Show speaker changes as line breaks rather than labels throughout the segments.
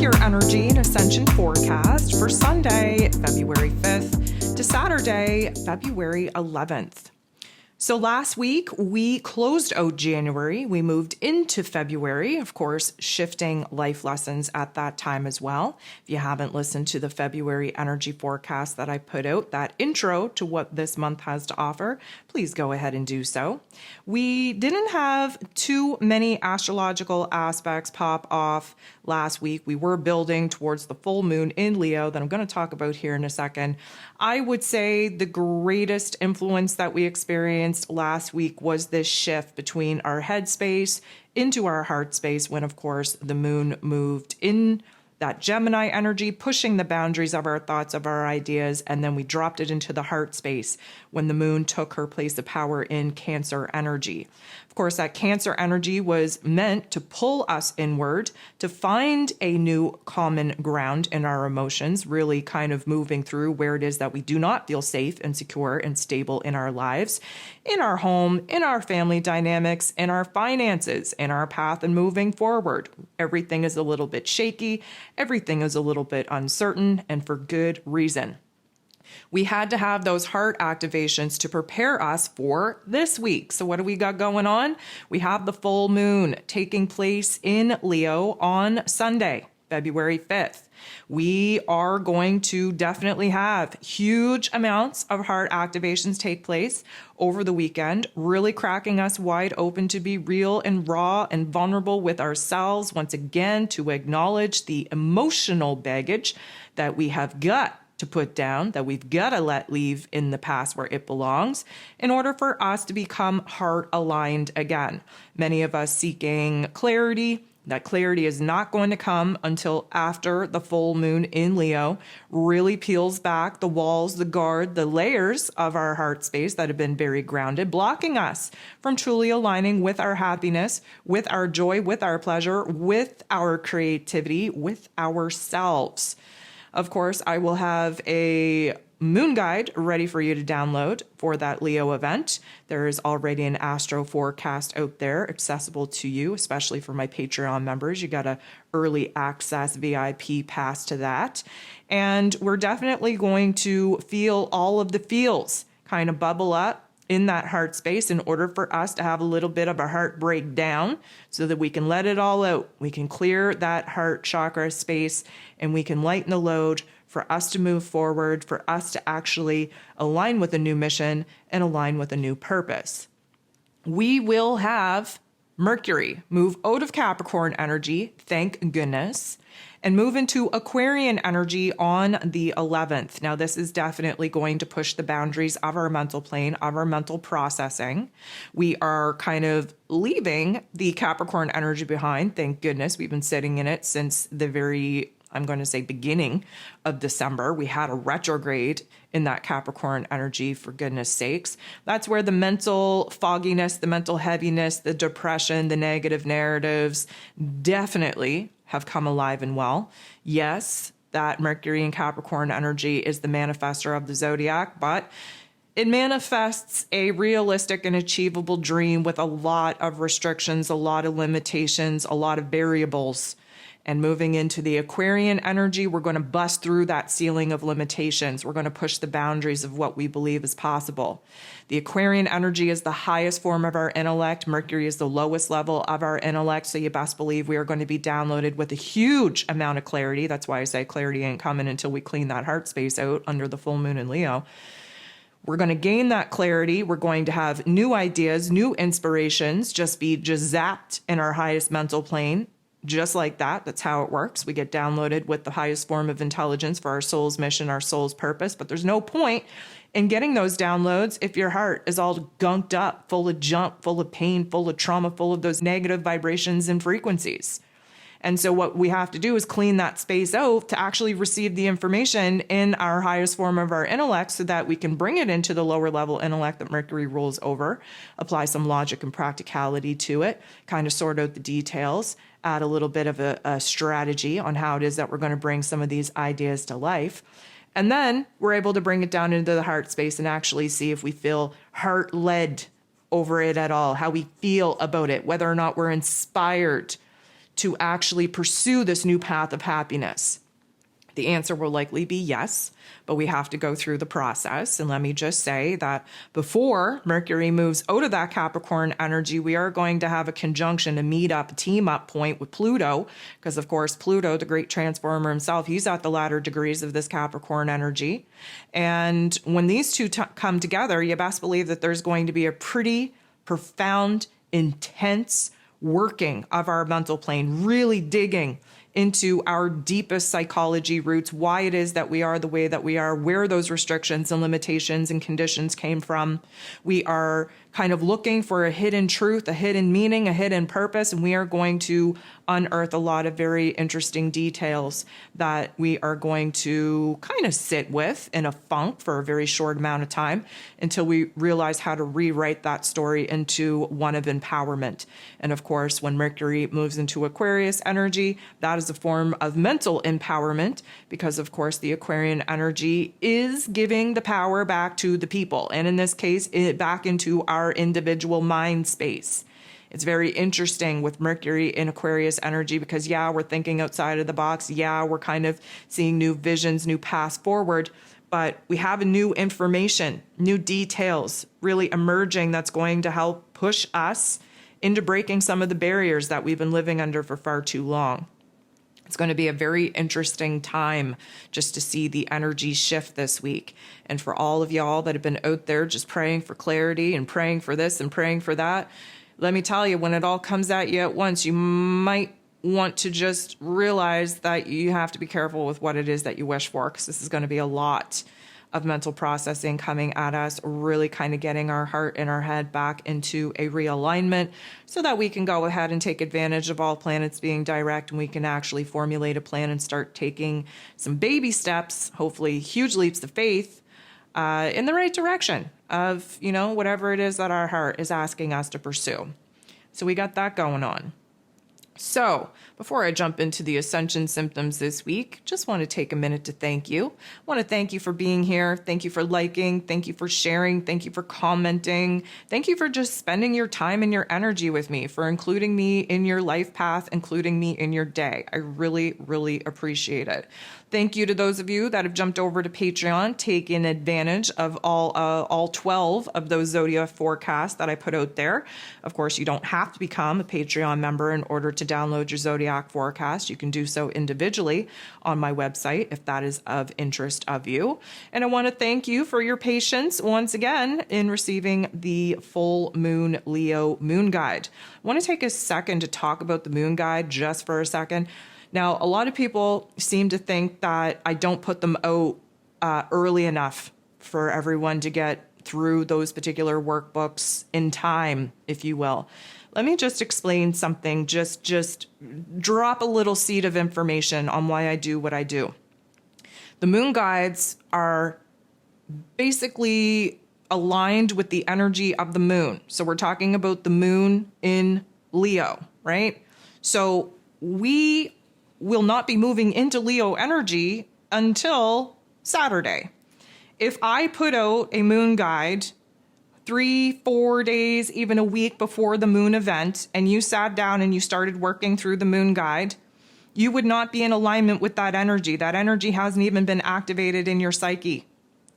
your energy and Ascension forecast for Sunday, February 5th to Saturday, February 11th. So last week, we closed out January. We moved into February, of course, shifting life lessons at that time as well. If you haven't listened to the February energy forecast that I put out, that intro to what this month has to offer, please go ahead and do so. We didn't have too many astrological aspects pop off last week. We were building towards the full moon in Leo that I'm going to talk about here in a second. I would say the greatest influence that we experienced last week was this shift between our head space into our heart space when, of course, the moon moved in that Gemini energy, pushing the boundaries of our thoughts, of our ideas, and then we dropped it into the heart space when the moon took her place of power in Cancer energy. Of course, that Cancer energy was meant to pull us inward, to find a new common ground in our emotions, really kind of moving through where it is that we do not feel safe and secure and stable in our lives, in our home, in our family dynamics, in our finances, in our path and moving forward. Everything is a little bit shaky. Everything is a little bit uncertain, and for good reason. We had to have those heart activations to prepare us for this week. So what do we got going on? We have the full moon taking place in Leo on Sunday, February 5th. We are going to definitely have huge amounts of heart activations take place over the weekend, really cracking us wide open to be real and raw and vulnerable with ourselves. Once again, to acknowledge the emotional baggage that we have got to put down, that we've got to let leave in the past where it belongs in order for us to become heart aligned again. Many of us seeking clarity. That clarity is not going to come until after the full moon in Leo really peels back the walls, the guard, the layers of our heart space that have been very grounded, blocking us from truly aligning with our happiness, with our joy, with our pleasure, with our creativity, with ourselves. Of course, I will have a moon guide ready for you to download for that Leo event. There is already an astro forecast out there accessible to you, especially for my Patreon members. You got a early access VIP pass to that. And we're definitely going to feel all of the feels kind of bubble up in that heart space in order for us to have a little bit of a heart breakdown so that we can let it all out. We can clear that heart chakra space and we can lighten the load for us to move forward, for us to actually align with a new mission and align with a new purpose. We will have Mercury move out of Capricorn energy, thank goodness, and move into Aquarian energy on the 11th. Now, this is definitely going to push the boundaries of our mental plane, of our mental processing. We are kind of leaving the Capricorn energy behind, thank goodness. We've been sitting in it since the beginning of December. We had a retrograde in that Capricorn energy, for goodness sakes. That's where the mental fogginess, the mental heaviness, the depression, the negative narratives definitely have come alive and well. Yes, that Mercury and Capricorn energy is the manifestor of the zodiac, but it manifests a realistic and achievable dream with a lot of restrictions, a lot of limitations, a lot of variables. And moving into the Aquarian energy, we're going to bust through that ceiling of limitations. We're going to push the boundaries of what we believe is possible. The Aquarian energy is the highest form of our intellect. Mercury is the lowest level of our intellect. So you best believe we are going to be downloaded with a huge amount of clarity. That's why I say clarity ain't coming until we clean that heart space out under the full moon in Leo. We're going to gain that clarity. We're going to have new ideas, new inspirations, just zapped in our highest mental plane. Just like that. That's how it works. We get downloaded with the highest form of intelligence for our soul's mission, our soul's purpose. But there's no point in getting those downloads if your heart is all gunked up, full of junk, full of pain, full of trauma, full of those negative vibrations and frequencies. And so what we have to do is clean that space out to actually receive the information in our highest form of our intellect so that we can bring it into the lower level intellect that Mercury rules over, apply some logic and practicality to it, kind of sort out the details, add a little bit of a strategy on how it is that we're going to bring some of these ideas to life. And then we're able to bring it down into the heart space and actually see if we feel heart-led over it at all, how we feel about it, whether or not we're inspired to actually pursue this new path of happiness? The answer will likely be yes, but we have to go through the process. And let me just say that before Mercury moves out of that Capricorn energy, we are going to have a conjunction, a meet up, a team up point with Pluto, because of course, Pluto, the great transformer himself, he's at the latter degrees of this Capricorn energy. And when these two come together, you best believe that there's going to be a pretty profound, intense working of our mental plane, really digging into our deepest psychology roots, why it is that we are the way that we are, where those restrictions and limitations and conditions came from. We are kind of looking for a hidden truth, a hidden meaning, a hidden purpose, and we are going to unearth a lot of very interesting details that we are going to kind of sit with in a funk for a very short amount of time until we realize how to rewrite that story into one of empowerment. And of course, when Mercury moves into Aquarius energy, that is a form of mental empowerment because, of course, the Aquarian energy is giving the power back to the people. And in this case, back into our individual mind space. It's very interesting with Mercury in Aquarius energy because, yeah, we're thinking outside of the box. Yeah, we're kind of seeing new visions, new paths forward. But we have a new information, new details really emerging that's going to help push us into breaking some of the barriers that we've been living under for far too long. It's going to be a very interesting time just to see the energy shift this week. And for all of y'all that have been out there just praying for clarity and praying for this and praying for that, let me tell you, when it all comes at you at once, you might want to just realize that you have to be careful with what it is that you wish for, because this is going to be a lot of mental processing coming at us, really kind of getting our heart and our head back into a realignment so that we can go ahead and take advantage of all planets being direct, and we can actually formulate a plan and start taking some baby steps, hopefully huge leaps of faith, in the right direction of, whatever it is that our heart is asking us to pursue. So we got that going on. So before I jump into the Ascension symptoms this week, just want to take a minute to thank you. I want to thank you for being here. Thank you for liking. Thank you for sharing. Thank you for commenting. Thank you for just spending your time and your energy with me, for including me in your life path, including me in your day. I really, really appreciate it. Thank you to those of you that have jumped over to Patreon, taken advantage of all 12 of those zodiac forecasts that I put out there. Of course, you don't have to become a Patreon member in order to download your zodiac forecast. You can do so individually on my website if that is of interest of you. And I want to thank you for your patience once again in receiving the full moon Leo moon guide. I want to take a second to talk about the moon guide just for a second. Now, a lot of people seem to think that I don't put them out early enough for everyone to get through those particular workbooks in time, if you will. Let me just explain something, just drop a little seed of information on why I do what I do. The moon guides are basically aligned with the energy of the moon. So we're talking about the moon in Leo, right? So we will not be moving into Leo energy until Saturday. If I put out a moon guide 3-4 days, even a week before the moon event, and you sat down and you started working through the moon guide, you would not be in alignment with that energy. That energy hasn't even been activated in your psyche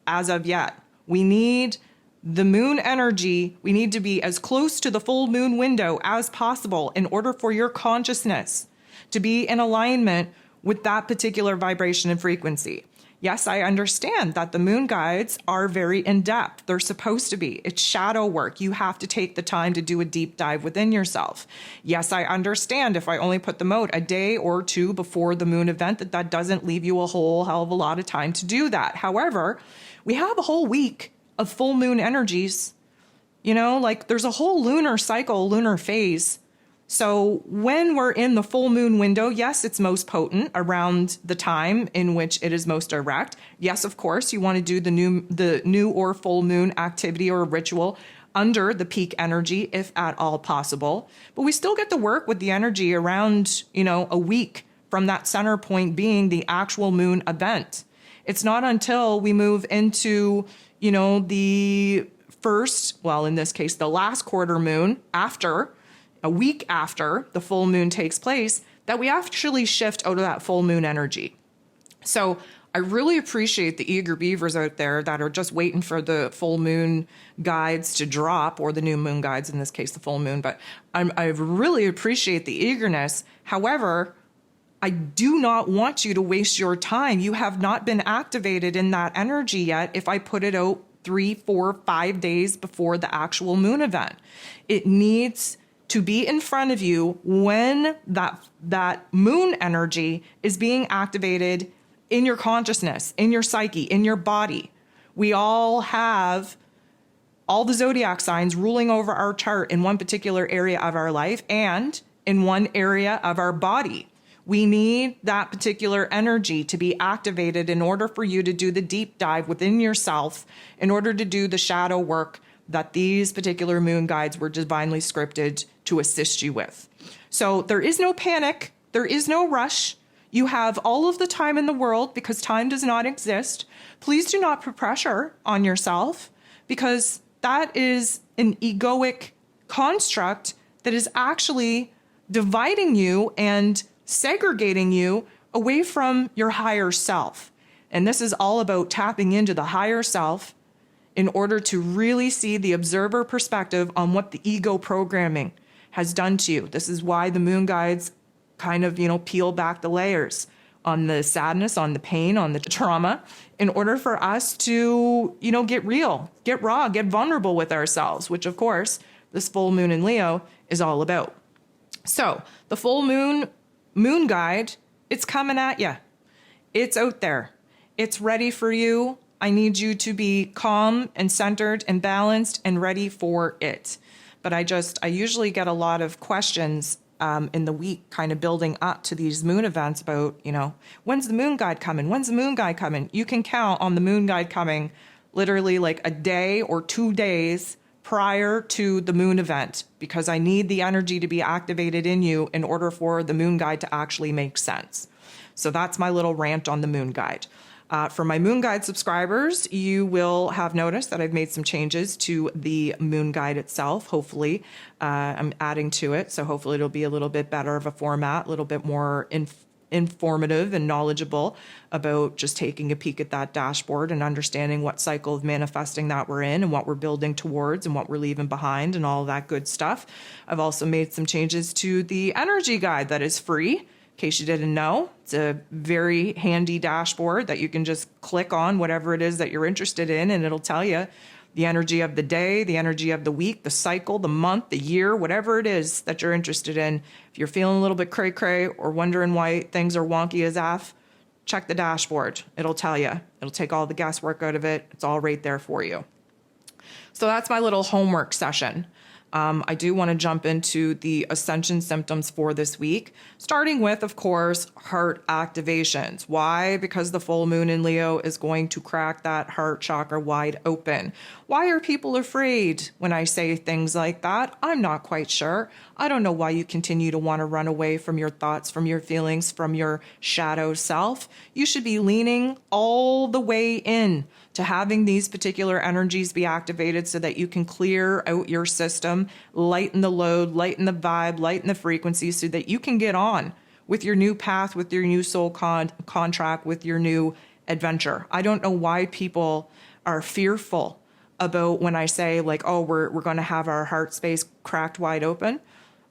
as of yet. We need the moon energy. We need to be as close to the full moon window as possible in order for your consciousness to be in alignment with that particular vibration and frequency. Yes, I understand that the moon guides are very in-depth. They're supposed to be. It's shadow work. You have to take the time to do a deep dive within yourself. Yes, I understand if I only put them out a day or two before the moon event, that doesn't leave you a whole hell of a lot of time to do that. However, we have a whole week of full moon energies. There's a whole lunar cycle, lunar phase. So when we're in the full moon window, yes, it's most potent around the time in which it is most direct. Yes, of course, you want to do the new or full moon activity or ritual under the peak energy, if at all possible. But we still get to work with the energy around, a week from that center point being the actual moon event. It's not until we move into, the first, well, in this case, the last quarter moon after, a week after the full moon takes place, that we actually shift out of that full moon energy. So I really appreciate the eager beavers out there that are just waiting for the full moon guides to drop, or the new moon guides, in this case, the full moon. But I really appreciate the eagerness. However, I do not want you to waste your time. You have not been activated in that energy yet if I put it out 3, 4, 5 days before the actual moon event. It needs to be in front of you when that moon energy is being activated in your consciousness, in your psyche, in your body. We all have all the zodiac signs ruling over our chart in one particular area of our life and in one area of our body. We need that particular energy to be activated in order for you to do the deep dive within yourself, in order to do the shadow work that these particular moon guides were divinely scripted to assist you with. So there is no panic. There is no rush. You have all of the time in the world because time does not exist. Please do not put pressure on yourself, because that is an egoic construct that is actually dividing you and segregating you away from your higher self. And this is all about tapping into the higher self in order to really see the observer perspective on what the ego programming has done to you. This is why the moon guides kind of, peel back the layers on the sadness, on the pain, on the trauma, in order for us to, get real, get raw, get vulnerable with ourselves, which of course this full moon in Leo is all about. So the full moon guide, it's coming at you. It's out there. It's ready for you. I need you to be calm and centered and balanced and ready for it. But I usually get a lot of questions in the week kind of building up to these moon events about, when's the moon guide coming? When's the moon guide coming? You can count on the moon guide coming literally like a day or 2 days prior to the moon event, because I need the energy to be activated in you in order for the moon guide to actually make sense. So that's my little rant on the moon guide. For my moon guide subscribers, you will have noticed that I've made some changes to the moon guide itself. Hopefully, I'm adding to it. So hopefully it'll be a little bit better of a format, a little bit more informative and knowledgeable about just taking a peek at that dashboard and understanding what cycle of manifesting that we're in and what we're building towards and what we're leaving behind and all that good stuff. I've also made some changes to the energy guide that is free. In case you didn't know, it's a very handy dashboard that you can just click on whatever it is that you're interested in, and it'll tell you the energy of the day, the energy of the week, the cycle, the month, the year, whatever it is that you're interested in. If you're feeling a little bit cray-cray or wondering why things are wonky as F, check the dashboard. It'll tell you. It'll take all the guesswork out of it. It's all right there for you. So that's my little homework session. I do want to jump into the Ascension symptoms for this week, starting with, of course, heart activations. Why? Because the full moon in Leo is going to crack that heart chakra wide open. Why are people afraid when I say things like that? I'm not quite sure. I don't know why you continue to want to run away from your thoughts, from your feelings, from your shadow self. You should be leaning all the way in to having these particular energies be activated so that you can clear out your system, lighten the load, lighten the vibe, lighten the frequency so that you can get on with your new path, with your new soul contract, with your new adventure. I don't know why people are fearful about when I say like, oh, we're going to have our heart space cracked wide open.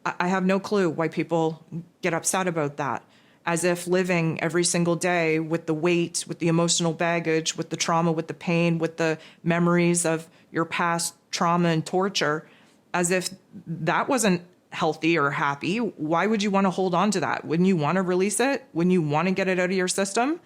I have no clue why people get upset about that. As if living every single day with the weight, with the emotional baggage, with the trauma, with the pain, with the memories of your past trauma and torture, as if that wasn't healthy or happy. Why would you want to hold on to that? Wouldn't you want to release it? Wouldn't you want to get it out of your system?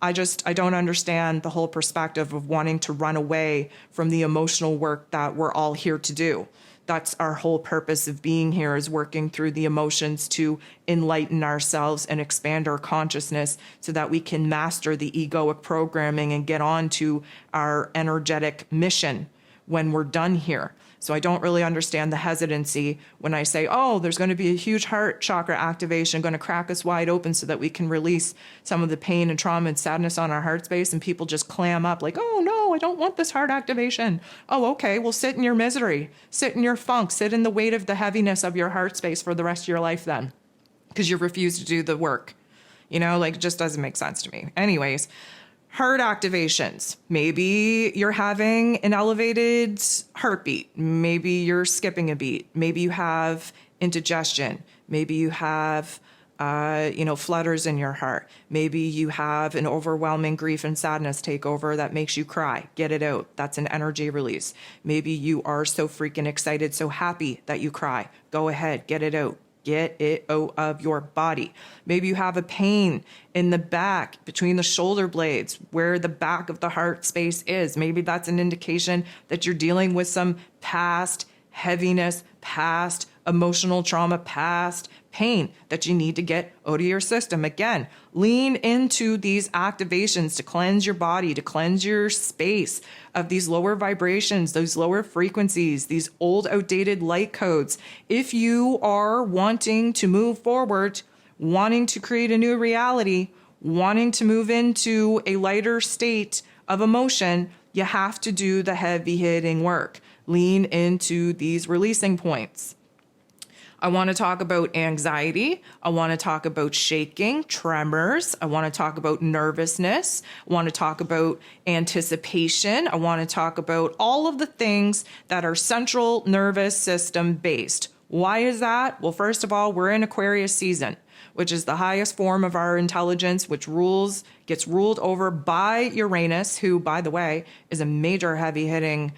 I don't understand the whole perspective of wanting to run away from the emotional work that we're all here to do. That's our whole purpose of being here, is working through the emotions to enlighten ourselves and expand our consciousness so that we can master the egoic programming and get on to our energetic mission when we're done here. So I don't really understand the hesitancy when I say, oh, there's going to be a huge heart chakra activation going to crack us wide open so that we can release some of the pain and trauma and sadness on our heart space, and people just clam up like, oh no, I don't want this heart activation. Oh, okay, well, sit in your misery, sit in your funk, sit in the weight of the heaviness of your heart space for the rest of your life then. because you refuse to do the work. Like it just doesn't make sense to me. Anyways, heart activations. Maybe you're having an elevated heartbeat. Maybe you're skipping a beat. Maybe you have indigestion. Maybe you have, flutters in your heart. Maybe you have an overwhelming grief and sadness take over that makes you cry. Get it out. That's an energy release. Maybe you are so freaking excited, so happy that you cry. Go ahead, get it out. Get it out of your body. Maybe you have a pain in the back between the shoulder blades where the back of the heart space is. Maybe that's an indication that you're dealing with some past heaviness, past emotional trauma, past pain that you need to get out of your system. Again, lean into these activations to cleanse your body, to cleanse your space of these lower vibrations, those lower frequencies, these old outdated light codes. If you are wanting to move forward, wanting to create a new reality, wanting to move into a lighter state of emotion, you have to do the heavy hitting work. Lean into these releasing points. I want to talk about anxiety. I want to talk about shaking, tremors. I want to talk about nervousness. I want to talk about anticipation. I want to talk about all of the things that are central nervous system based. Why is that? Well, first of all, we're in Aquarius season, which is the highest form of our intelligence, which gets ruled over by Uranus, who, by the way, is a major heavy-hitting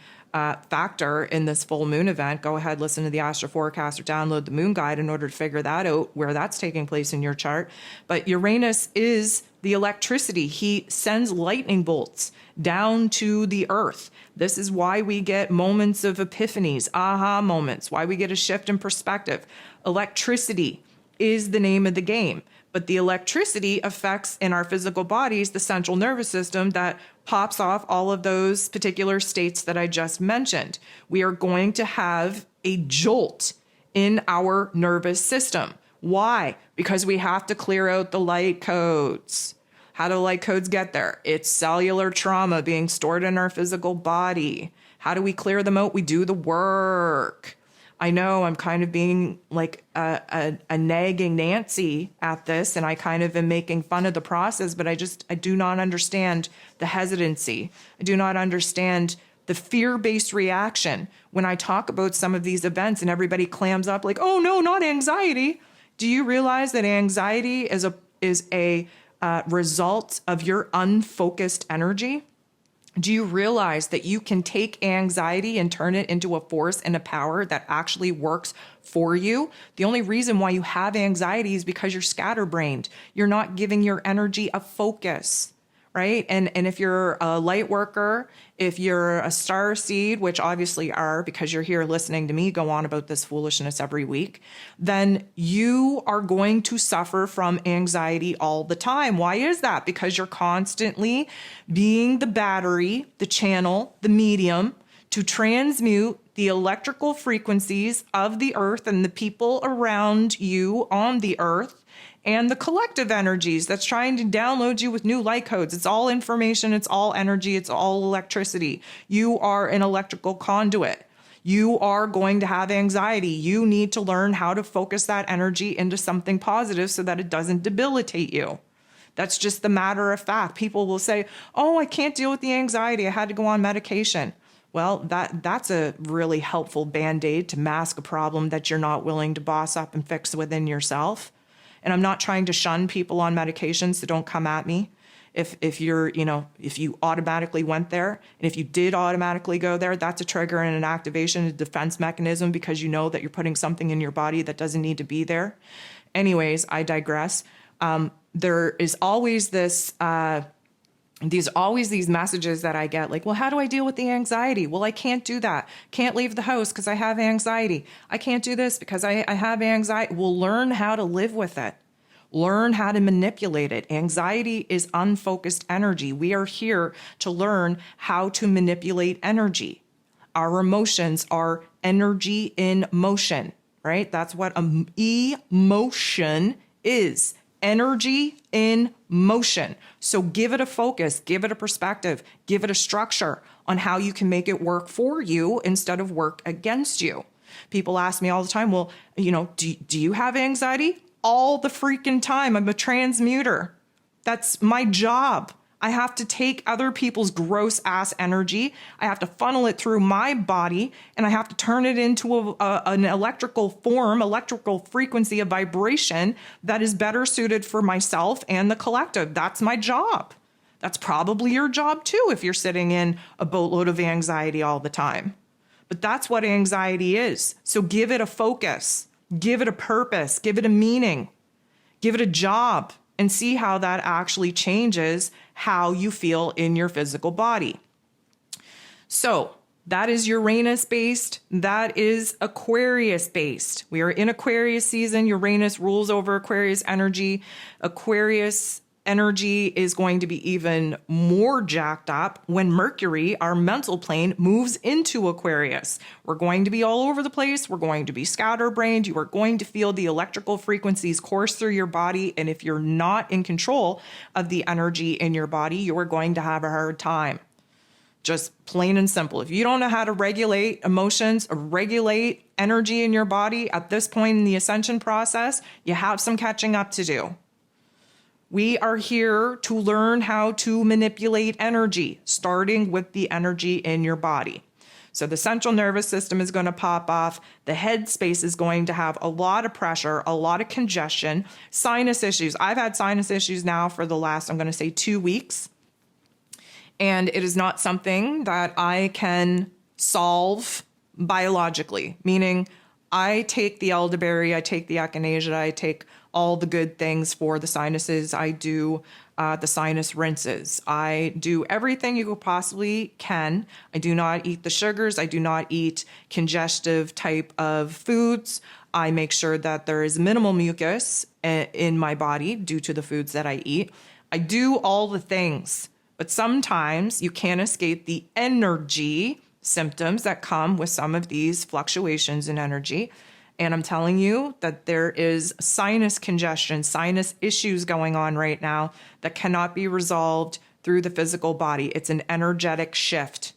factor in this full moon event. Go ahead, listen to the Astro Forecast or download the moon guide in order to figure that out, where that's taking place in your chart. But Uranus is the electricity. He sends lightning bolts down to the earth. This is why we get moments of epiphanies, aha moments, why we get a shift in perspective. Electricity is the name of the game. But the electricity affects in our physical bodies the central nervous system that pops off all of those particular states that I just mentioned. We are going to have a jolt in our nervous system. Why? Because we have to clear out the light codes. How do light codes get there? It's cellular trauma being stored in our physical body. How do we clear them out? We do the work. I know I'm kind of being like a nagging Nancy at this, and I kind of am making fun of the process, but I do not understand the hesitancy. I do not understand the fear-based reaction when I talk about some of these events and everybody clams up like, oh no, not anxiety. Do you realize that anxiety is a result of your unfocused energy? Do you realize that you can take anxiety and turn it into a force and a power that actually works for you? The only reason why you have anxiety is because you're scatterbrained. You're not giving your energy a focus, right? And if you're a light worker, if you're a star seed, which obviously are because you're here listening to me go on about this foolishness every week, then you are going to suffer from anxiety all the time. Why is that? Because you're constantly being the battery, the channel, the medium to transmute the electrical frequencies of the earth and the people around you on the earth and the collective energies that's trying to download you with new light codes. It's all information, it's all energy, it's all electricity. You are an electrical conduit. You are going to have anxiety. You need to learn how to focus that energy into something positive so that it doesn't debilitate you. That's just the matter of fact. People will say, oh, I can't deal with the anxiety. I had to go on medication. Well, that's a really helpful Band-Aid to mask a problem that you're not willing to boss up and fix within yourself. And I'm not trying to shun people on medications, so don't come at me. If you automatically went there, and if you did automatically go there, that's a trigger and an activation, a defense mechanism, because you know that you're putting something in your body that doesn't need to be there. Anyways, I digress. There is always these messages that I get like, well, how do I deal with the anxiety? Well, I can't do that. Can't leave the house because I have anxiety. I can't do this because I have anxiety. Well, learn how to live with it. Learn how to manipulate it. Anxiety is unfocused energy. We are here to learn how to manipulate energy. Our emotions are energy in motion, right? That's what emotion is. Energy in motion. So give it a focus, give it a perspective, give it a structure on how you can make it work for you instead of work against you. People ask me all the time, well, do you have anxiety? all the freaking time. I'm a transmuter. That's my job. I have to take other people's gross ass energy. I have to funnel it through my body, and I have to turn it into an electrical form, electrical frequency, a vibration that is better suited for myself and the collective. That's my job. That's probably your job too if you're sitting in a boatload of anxiety all the time. But that's what anxiety is. So give it a focus, give it a purpose, give it a meaning, give it a job, and see how that actually changes how you feel in your physical body. So that is Uranus based. That is Aquarius based. We are in Aquarius season. Uranus rules over Aquarius energy. Aquarius energy is going to be even more jacked up when Mercury, our mental plane, moves into Aquarius. We're going to be all over the place. We're going to be scatterbrained. You are going to feel the electrical frequencies course through your body. And if you're not in control of the energy in your body, you are going to have a hard time. Just plain and simple. If you don't know how to regulate emotions, regulate energy in your body at this point in the ascension process, you have some catching up to do. We are here to learn how to manipulate energy, starting with the energy in your body. So the central nervous system is going to pop off. The head space is going to have a lot of pressure, a lot of congestion, sinus issues. I've had sinus issues now for the last, I'm going to say 2 weeks. And it is not something that I can solve biologically, meaning I take the elderberry, I take the echinacea, I take all the good things for the sinuses. I do the sinus rinses. I do everything you possibly can. I do not eat the sugars. I do not eat congestive type of foods. I make sure that there is minimal mucus in my body due to the foods that I eat. I do all the things, but sometimes you can't escape the energy symptoms that come with some of these fluctuations in energy. And I'm telling you that there is sinus congestion, sinus issues going on right now that cannot be resolved through the physical body. It's an energetic shift.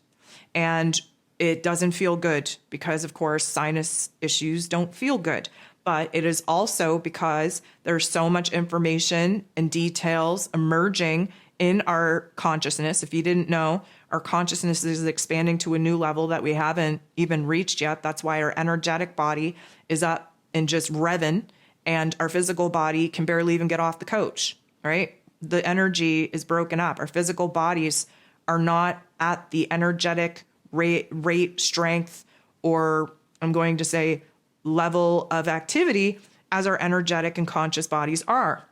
And it doesn't feel good because, of course, sinus issues don't feel good. But it is also because there's so much information and details emerging in our consciousness. If you didn't know, our consciousness is expanding to a new level that we haven't even reached yet. That's why our energetic body is up and just revving, and our physical body can barely even get off the couch, right? The energy is broken up. Our physical bodies are not at the energetic rate, strength, or I'm going to say level of activity as our energetic and conscious bodies are.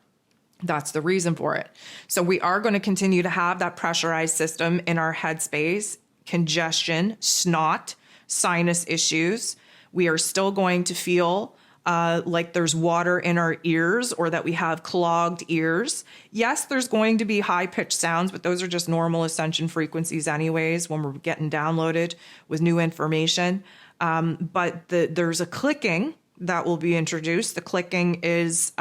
That's the reason for it. So we are going to continue to have that pressurized system in our headspace, congestion, snot, sinus issues. We are still going to feel like there's water in our ears or that we have clogged ears. Yes, there's going to be high-pitched sounds, but those are just normal ascension frequencies anyways when we're getting downloaded with new information. But there's a clicking that will be introduced. The clicking is,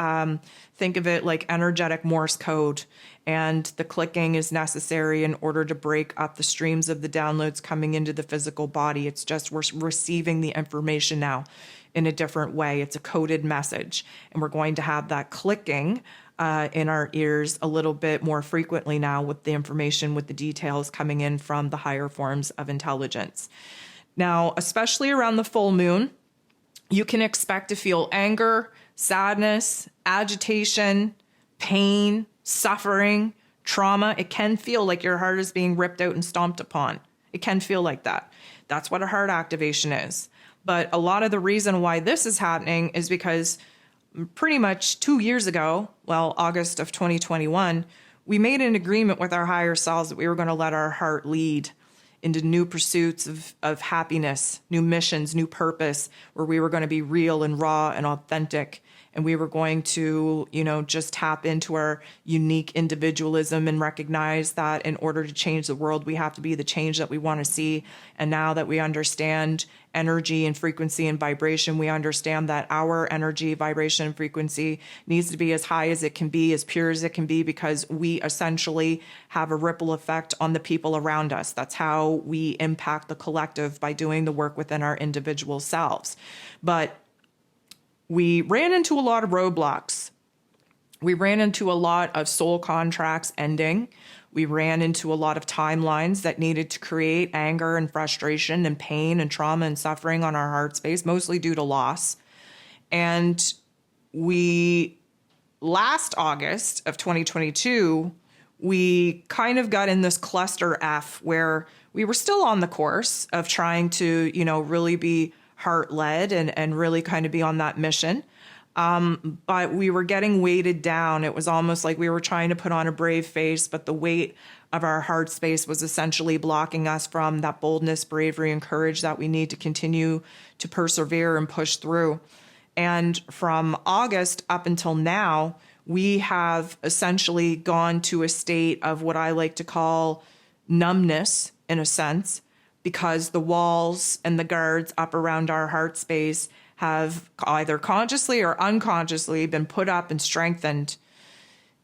think of it like energetic Morse code. And the clicking is necessary in order to break up the streams of the downloads coming into the physical body. It's just we're receiving the information now in a different way. It's a coded message. And we're going to have that clicking in our ears a little bit more frequently now with the information, with the details coming in from the higher forms of intelligence. Now, especially around the full moon, you can expect to feel anger, sadness, agitation, pain, suffering, trauma. It can feel like your heart is being ripped out and stomped upon. It can feel like that. That's what a heart activation is. But a lot of the reason why this is happening is because pretty much 2 years ago, well, August of 2021, we made an agreement with our higher selves that we were going to let our heart lead into new pursuits of happiness, new missions, new purpose, where we were going to be real and raw and authentic. And we were going to, just tap into our unique individualism and recognize that in order to change the world, we have to be the change that we want to see. And now that we understand energy and frequency and vibration, we understand that our energy, vibration, and frequency needs to be as high as it can be, as pure as it can be, because we essentially have a ripple effect on the people around us. That's how we impact the collective, by doing the work within our individual selves. But we ran into a lot of roadblocks. We ran into a lot of soul contracts ending. We ran into a lot of timelines that needed to create anger and frustration and pain and trauma and suffering on our heart space, mostly due to loss. And we, last August of 2022, we kind of got in this cluster F where we were still on the course of trying to, really be heart-led and really kind of be on that mission. But we were getting weighted down. It was almost like we were trying to put on a brave face, but the weight of our heart space was essentially blocking us from that boldness, bravery, and courage that we need to continue to persevere and push through. And from August up until now, we have essentially gone to a state of what I like to call numbness, in a sense, because the walls and the guards up around our heart space have either consciously or unconsciously been put up and strengthened,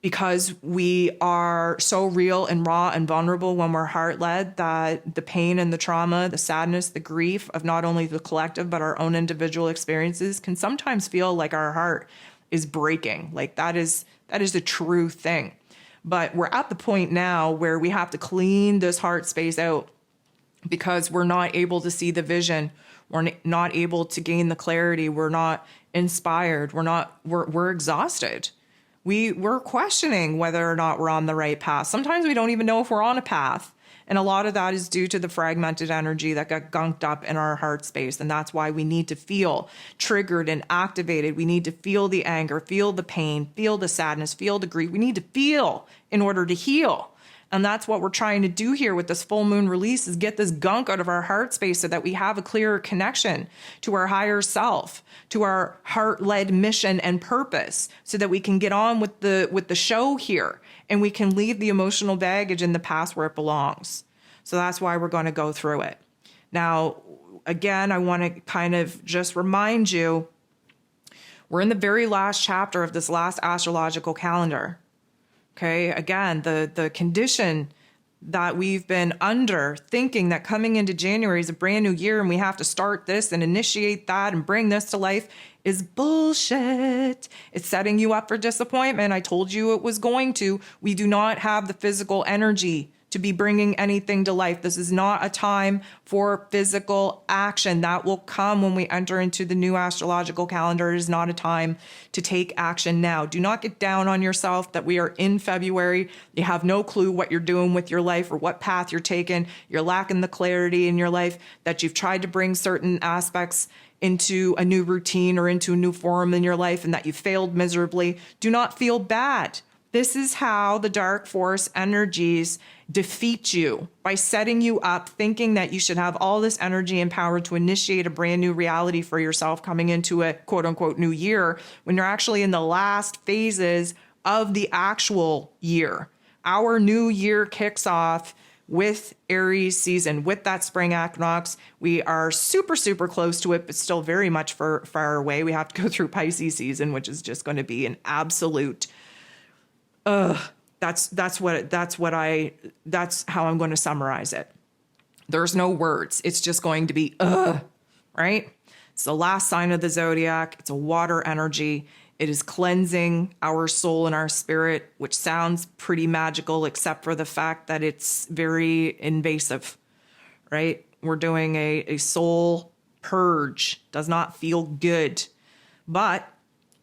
because we are so real and raw and vulnerable when we're heart-led that the pain and the trauma, the sadness, the grief of not only the collective but our own individual experiences can sometimes feel like our heart is breaking. Like that is a true thing. But we're at the point now where we have to clean this heart space out because we're not able to see the vision. We're not able to gain the clarity. We're not inspired. We're exhausted. We're questioning whether or not we're on the right path. Sometimes we don't even know if we're on a path. And a lot of that is due to the fragmented energy that got gunked up in our heart space. And that's why we need to feel triggered and activated. We need to feel the anger, feel the pain, feel the sadness, feel the grief. We need to feel in order to heal. And that's what we're trying to do here with this full moon release, is get this gunk out of our heart space so that we have a clearer connection to our higher self, to our heart-led mission and purpose, so that we can get on with the show here and we can leave the emotional baggage in the past where it belongs. So that's why we're going to go through it. Now, again, I want to kind of just remind you, we're in the very last chapter of this last astrological calendar. Okay, again, the condition that we've been under, thinking that coming into January is a brand new year and we have to start this and initiate that and bring this to life, is bullshit. It's setting you up for disappointment. I told you it was going to. We do not have the physical energy to be bringing anything to life. This is not a time for physical action. That will come when we enter into the new astrological calendar. It is not a time to take action now. Do not get down on yourself that we are in February. You have no clue what you're doing with your life or what path you're taking. You're lacking the clarity in your life, that you've tried to bring certain aspects into a new routine or into a new forum in your life and that you failed miserably. Do not feel bad. This is how the dark force energies defeat you, by setting you up thinking that you should have all this energy and power to initiate a brand new reality for yourself coming into a quote unquote new year, when you're actually in the last phases of the actual year. Our new year kicks off with Aries season, with that spring equinox. We are super, super close to it, but still very much far away. We have to go through Pisces season, which is just going to be an absolute that's how I'm going to summarize it. There's no words. It's just going to be right? It's the last sign of the zodiac. It's a water energy. It is cleansing our soul and our spirit, which sounds pretty magical, except for the fact that it's very invasive, right? We're doing a soul purge. Does not feel good, but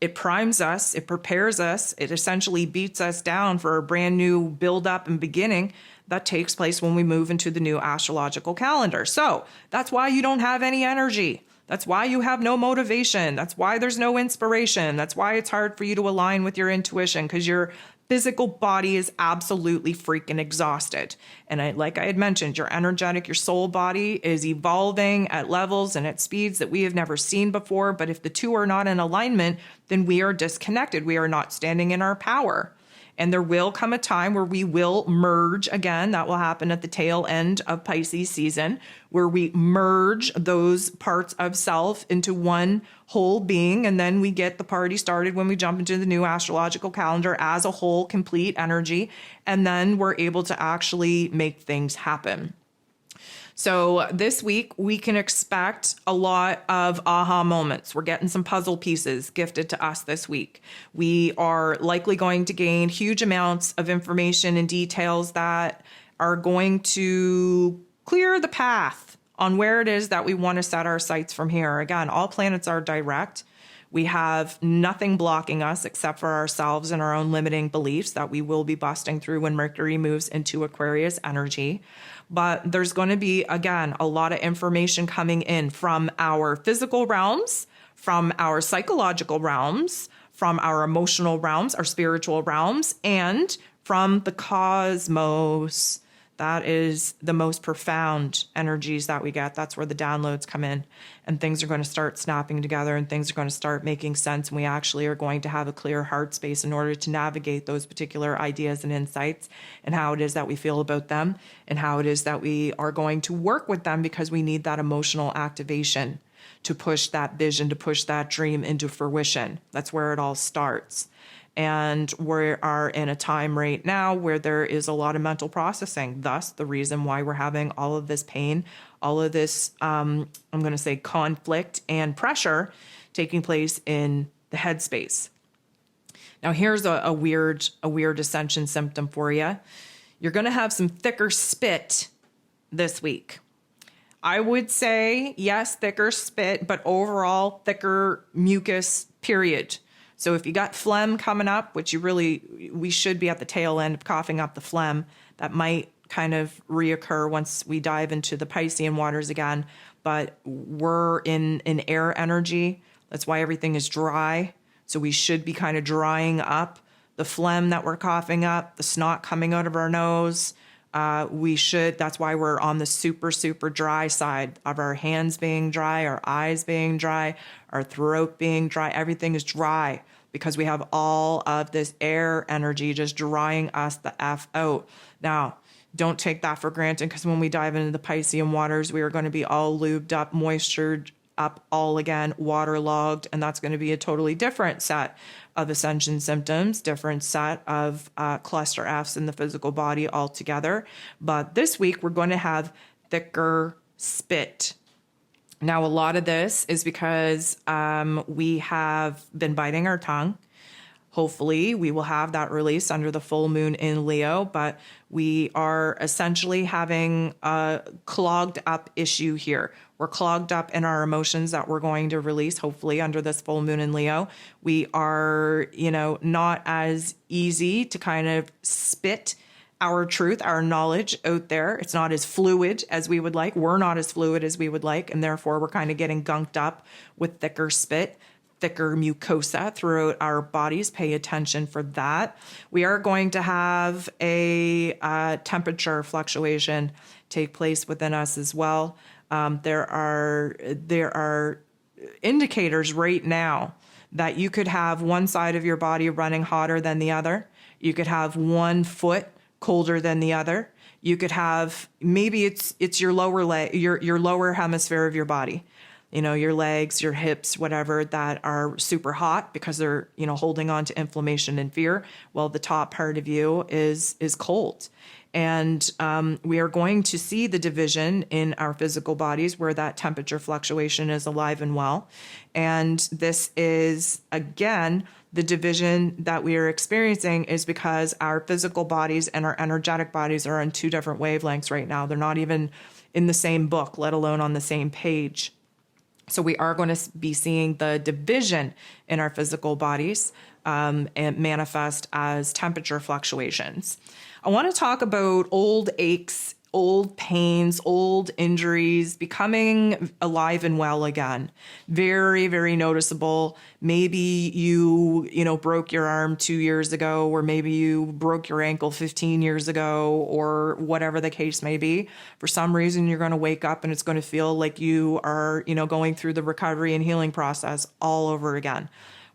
it primes us, it prepares us, it essentially beats us down for a brand new build-up and beginning that takes place when we move into the new astrological calendar. So that's why you don't have any energy. That's why you have no motivation. That's why there's no inspiration. That's why it's hard for you to align with your intuition, because your physical body is absolutely freaking exhausted. And like I had mentioned, your energetic, your soul body is evolving at levels and at speeds that we have never seen before. But if the two are not in alignment, then we are disconnected. We are not standing in our power. And there will come a time where we will merge again. That will happen at the tail end of Pisces season, where we merge those parts of self into one whole being. And then we get the party started when we jump into the new astrological calendar as a whole, complete energy. And then we're able to actually make things happen. So this week, we can expect a lot of aha moments. We're getting some puzzle pieces gifted to us this week. We are likely going to gain huge amounts of information and details that are going to clear the path on where it is that we want to set our sights from here. Again, all planets are direct. We have nothing blocking us except for ourselves and our own limiting beliefs that we will be busting through when Mercury moves into Aquarius energy. But there's going to be, again, a lot of information coming in from our physical realms, from our psychological realms, from our emotional realms, our spiritual realms, and from the cosmos. That is the most profound energies that we get. That's where the downloads come in, and things are going to start snapping together and things are going to start making sense. And we actually are going to have a clear heart space in order to navigate those particular ideas and insights and how it is that we feel about them and how it is that we are going to work with them, because we need that emotional activation to push that vision, to push that dream into fruition. That's where it all starts. And we are in a time right now where there is a lot of mental processing. Thus, the reason why we're having all of this pain, all of this, I'm going to say, conflict and pressure taking place in the headspace. Now, here's a weird ascension symptom for you. You're going to have some thicker spit this week. I would say, yes, thicker spit, but overall thicker mucus, period. So if you got phlegm coming up, which we should be at the tail end of coughing up the phlegm, that might kind of reoccur once we dive into the Piscean waters again. But we're in an air energy. That's why everything is dry. So we should be kind of drying up the phlegm that we're coughing up, the snot coming out of our nose. That's why we're on the super, super dry side of our hands being dry, our eyes being dry, our throat being dry. Everything is dry because we have all of this air energy just drying us the F out. Now, don't take that for granted, because when we dive into the Piscean waters, we are going to be all lubed up, moistured up, all again, waterlogged, and that's going to be a totally different set of ascension symptoms, different set of cluster Fs in the physical body altogether. But this week, we're going to have thicker spit. Now, a lot of this is because we have been biting our tongue. Hopefully, we will have that release under the full moon in Leo, but we are essentially having a clogged up issue here. We're clogged up in our emotions that we're going to release, hopefully, under this full moon in Leo. We are, not as easy to kind of spit our truth, our knowledge out there. It's not as fluid as we would like. We're not as fluid as we would like, and therefore we're kind of getting gunked up with thicker spit, thicker mucosa throughout our bodies. Pay attention for that. We are going to have a temperature fluctuation take place within us as well. There are indicators right now that you could have one side of your body running hotter than the other. You could have one foot colder than the other. You could have, maybe it's your lower leg, your lower hemisphere of your body. Your legs, your hips, whatever, that are super hot because they're, holding on to inflammation and fear. Well, the top part of you is cold. And we are going to see the division in our physical bodies where that temperature fluctuation is alive and well. And this is, again, the division that we are experiencing is because our physical bodies and our energetic bodies are on two different wavelengths right now. They're not even in the same book, let alone on the same page. So we are going to be seeing the division in our physical bodies and manifest as temperature fluctuations. I want to talk about old aches, old pains, old injuries becoming alive and well again. Very, very noticeable. Maybe you broke your arm 2 years ago, or maybe you broke your ankle 15 years ago, or whatever the case may be. For some reason, you're going to wake up and it's going to feel like you are, going through the recovery and healing process all over again.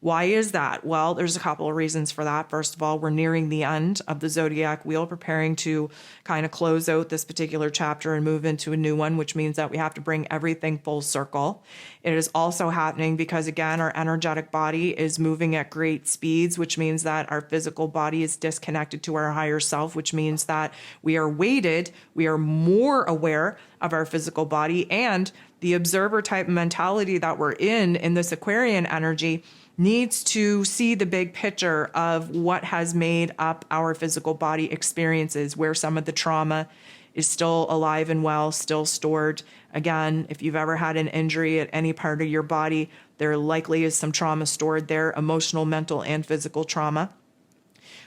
Why is that? Well, there's a couple of reasons for that. First of all, we're nearing the end of the zodiac wheel, preparing to kind of close out this particular chapter and move into a new one, which means that we have to bring everything full circle. It is also happening because, again, our energetic body is moving at great speeds, which means that our physical body is disconnected to our higher self, which means that we are weighted, we are more aware of our physical body, and the observer type mentality that we're in this Aquarian energy needs to see the big picture of what has made up our physical body experiences, where some of the trauma is still alive and well, still stored. Again, if you've ever had an injury at any part of your body, there likely is some trauma stored there, emotional, mental, and physical trauma.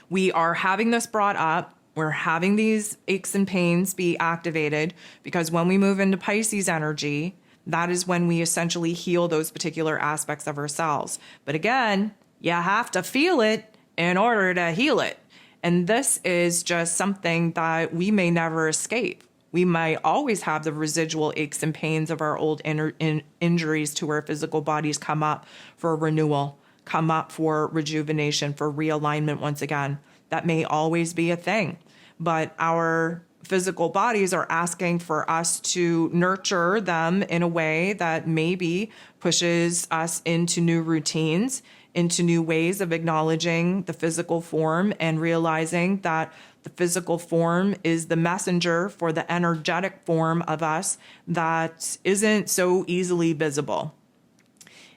We are having this brought up. We're having these aches and pains be activated because when we move into Pisces energy, that is when we essentially heal those particular aspects of ourselves. But again, you have to feel it in order to heal it. And this is just something that we may never escape. We might always have the residual aches and pains of our old injuries to our physical bodies come up for renewal, come up for rejuvenation, for realignment once again. That may always be a thing. But our physical bodies are asking for us to nurture them in a way that maybe pushes us into new routines, into new ways of acknowledging the physical form and realizing that the physical form is the messenger for the energetic form of us that isn't so easily visible.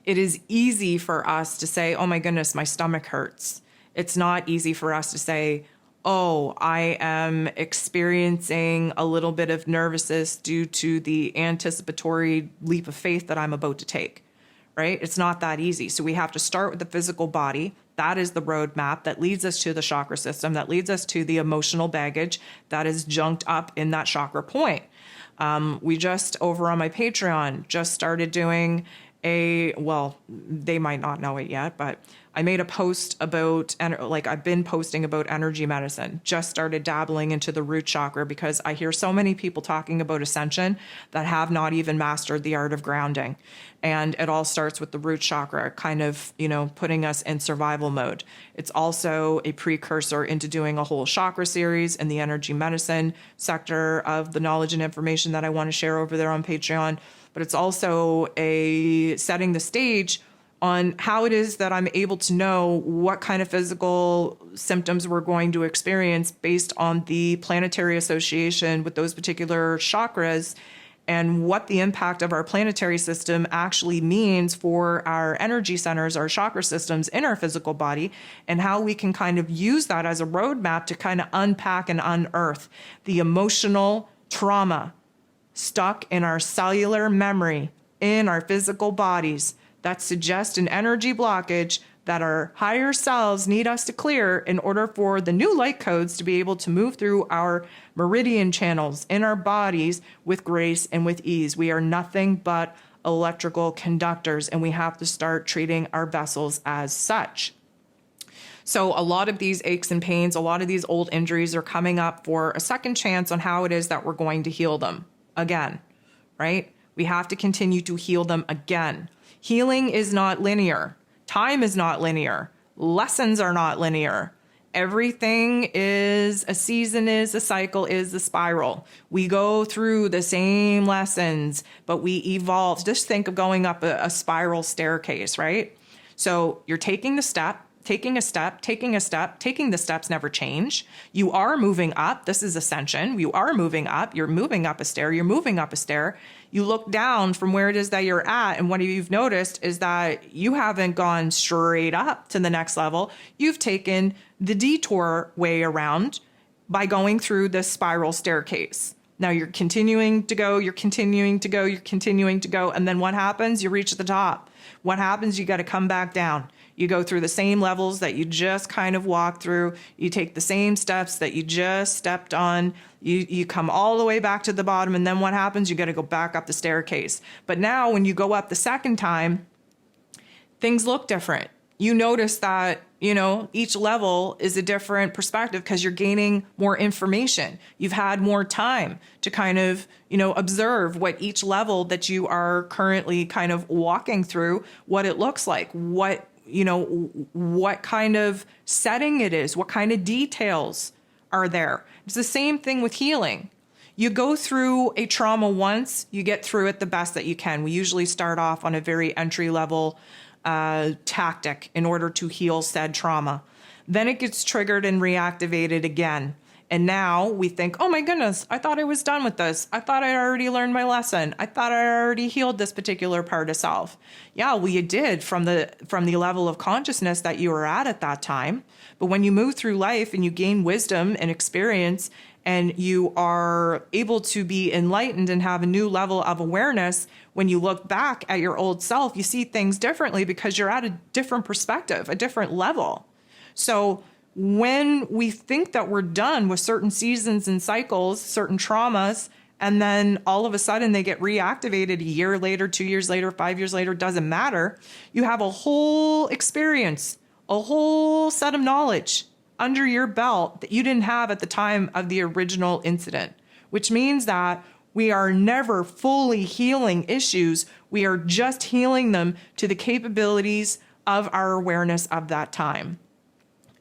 It is easy for us to say, oh my goodness, my stomach hurts. It's not easy for us to say, oh, I am experiencing a little bit of nervousness due to the anticipatory leap of faith that I'm about to take, right? It's not that easy. So we have to start with the physical body. That is the roadmap that leads us to the chakra system, that leads us to the emotional baggage that is junked up in that chakra point. We just, over on my Patreon, just started doing well, they might not know it yet, but I made a post about, I've been posting about energy medicine, just started dabbling into the root chakra because I hear so many people talking about Ascension that have not even mastered the art of grounding. And it all starts with the root chakra, kind of, putting us in survival mode. It's also a precursor into doing a whole chakra series in the energy medicine sector of the knowledge and information that I want to share over there on Patreon. But it's also a setting the stage on how it is that I'm able to know what kind of physical symptoms we're going to experience based on the planetary association with those particular chakras and what the impact of our planetary system actually means for our energy centers, our chakra systems in our physical body, and how we can kind of use that as a roadmap to kind of unpack and unearth the emotional trauma stuck in our cellular memory, in our physical bodies, that suggest an energy blockage that our higher selves need us to clear in order for the new light codes to be able to move through our meridian channels in our bodies with grace and with ease. We are nothing but electrical conductors, and we have to start treating our vessels as such. So a lot of these aches and pains, a lot of these old injuries are coming up for a second chance on how it is that we're going to heal them. Again, right? We have to continue to heal them again. Healing is not linear. Time is not linear. Lessons are not linear. Everything is a season, is a cycle, is a spiral. We go through the same lessons, but we evolve. Just think of going up a spiral staircase, right? So you're taking the step, taking a step, taking a step, taking the steps never change. You are moving up. This is ascension. You are moving up. You're moving up a stair. You're moving up a stair. You look down from where it is that you're at, and what you've noticed is that you haven't gone straight up to the next level. You've taken the detour way around by going through this spiral staircase. Now you're continuing to go, you're continuing to go, you're continuing to go, and then what happens? You reach the top. What happens? You got to come back down. You go through the same levels that you just kind of walked through. You take the same steps that you just stepped on. You come all the way back to the bottom, and then what happens? You got to go back up the staircase. But now when you go up the second time, things look different. You notice that, each level is a different perspective because you're gaining more information. You've had more time to kind of, observe what each level that you are currently kind of walking through, what it looks like, what what kind of setting it is, what kind of details are there. It's the same thing with healing. You go through a trauma once, you get through it the best that you can. We usually start off on a very entry level tactic in order to heal said trauma. Then it gets triggered and reactivated again. And now we think, oh my goodness, I thought I was done with this. I thought I already learned my lesson. I thought I already healed this particular part of self. Yeah, well, you did from the level of consciousness that you were at that time. But when you move through life and you gain wisdom and experience, and you are able to be enlightened and have a new level of awareness, when you look back at your old self, you see things differently because you're at a different perspective, a different level. So when we think that we're done with certain seasons and cycles, certain traumas, and then all of a sudden they get reactivated a year later, 2 years later, 5 years later, doesn't matter. You have a whole experience, a whole set of knowledge under your belt that you didn't have at the time of the original incident, which means that we are never fully healing issues. We are just healing them to the capabilities of our awareness of that time.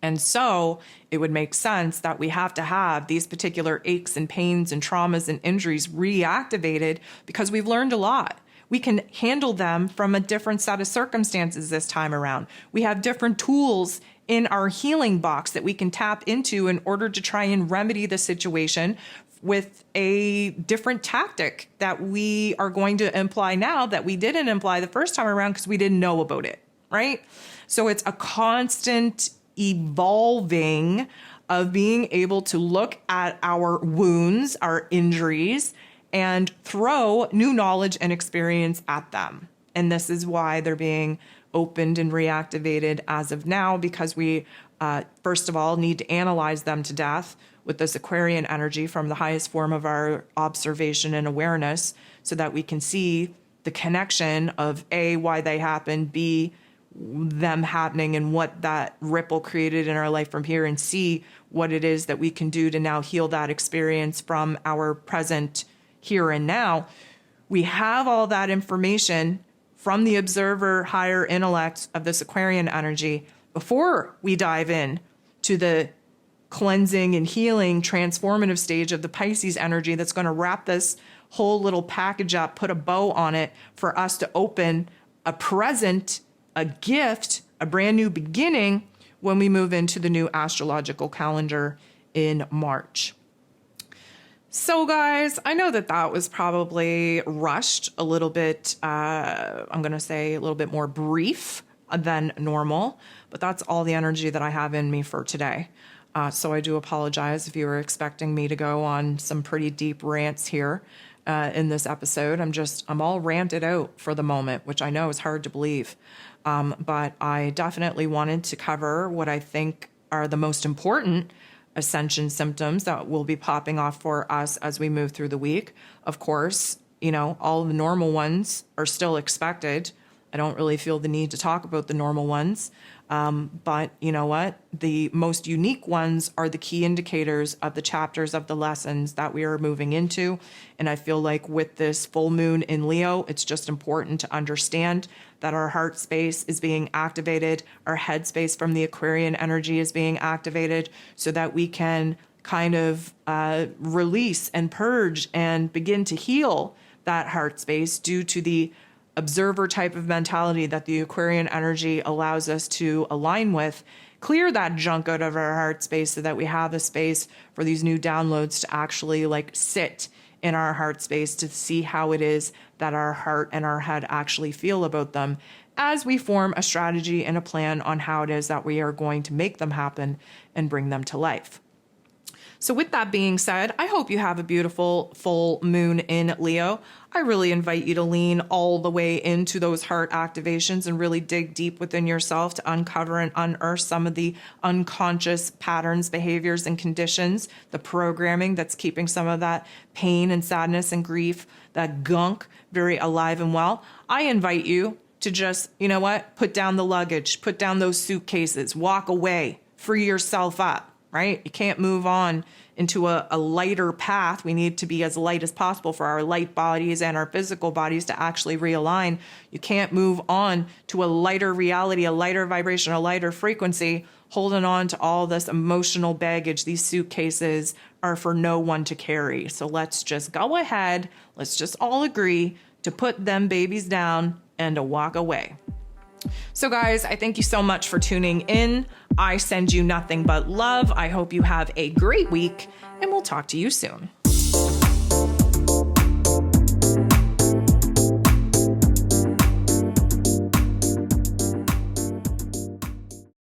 And so it would make sense that we have to have these particular aches and pains and traumas and injuries reactivated because we've learned a lot. We can handle them from a different set of circumstances this time around. We have different tools in our healing box that we can tap into in order to try and remedy the situation with a different tactic that we are going to imply now that we didn't imply the first time around because we didn't know about it, right? So it's a constant evolving of being able to look at our wounds, our injuries, and throw new knowledge and experience at them. And this is why they're being opened and reactivated as of now, because we, first of all, need to analyze them to death with this Aquarian energy from the highest form of our observation and awareness so that we can see the connection of A, why they happen, B, them happening and what that ripple created in our life from here, and C, what it is that we can do to now heal that experience from our present here and now. We have all that information from the observer higher intellect of this Aquarian energy before we dive in to the cleansing and healing transformative stage of the Pisces energy that's going to wrap this whole little package up, put a bow on it for us to open a present, a gift, a brand new beginning when we move into the new astrological calendar in March. So guys, I know that was probably rushed a little bit. I'm going to say a little bit more brief than normal, but that's all the energy that I have in me for today. So I do apologize if you were expecting me to go on some pretty deep rants here in this episode. I'm all ranted out for the moment, which I know is hard to believe. But I definitely wanted to cover what I think are the most important Ascension symptoms that will be popping off for us as we move through the week. Of course, all the normal ones are still expected. I don't really feel the need to talk about the normal ones. But you know what? The most unique ones are the key indicators of the chapters of the lessons that we are moving into. And I feel like with this full moon in Leo, it's just important to understand that our heart space is being activated, our head space from the Aquarian energy is being activated so that we can kind of release and purge and begin to heal that heart space due to the observer type of mentality that the Aquarian energy allows us to align with. Clear that junk out of our heart space so that we have a space for these new downloads to actually sit in our heart space to see how it is that our heart and our head actually feel about them as we form a strategy and a plan on how it is that we are going to make them happen and bring them to life. So with that being said, I hope you have a beautiful full moon in Leo. I really invite you to lean all the way into those heart activations and really dig deep within yourself to uncover and unearth some of the unconscious patterns, behaviors, and conditions, the programming that's keeping some of that pain and sadness and grief, that gunk, very alive and well. I invite you to just, put down the luggage, put down those suitcases, walk away, free yourself up. Right? You can't move on into a lighter path. We need to be as light as possible for our light bodies and our physical bodies to actually realign. You can't move on to a lighter reality, a lighter vibration, a lighter frequency, holding on to all this emotional baggage. These suitcases are for no one to carry. So let's just go ahead. Let's just all agree to put them babies down and to walk away. So guys, I thank you so much for tuning in. I send you nothing but love. I hope you have a great week, and we'll talk to you soon.